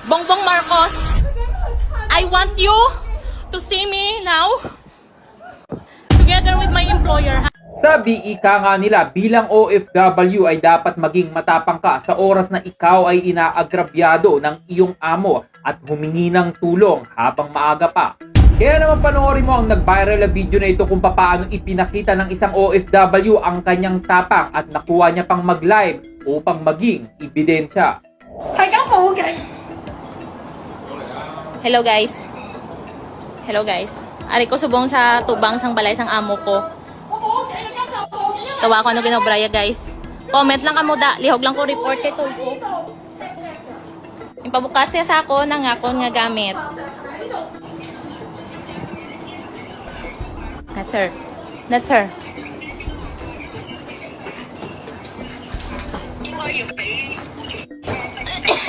Bongbong Marcos, I want you to see me now together with my employer. Sabi ika nga nila bilang OFW ay dapat maging matapang ka sa oras na ikaw ay inaagrabyado ng iyong amo at humingi ng tulong habang maaga pa. Kaya naman panoorin mo ang nag-viral na video na ito kung paano ipinakita ng isang OFW ang kanyang tapang at nakuha niya pang mag-live upang maging ebidensya. Hello guys. Hello guys. Ari ko subong sa tubang sang balay sang amo ko. Tawa ko ano ginobraya guys. Comment lang kamo da, lihog lang ko report kay Tulfo. Ipabukas siya sa ako ng akon nga gamit. That's her. That's her.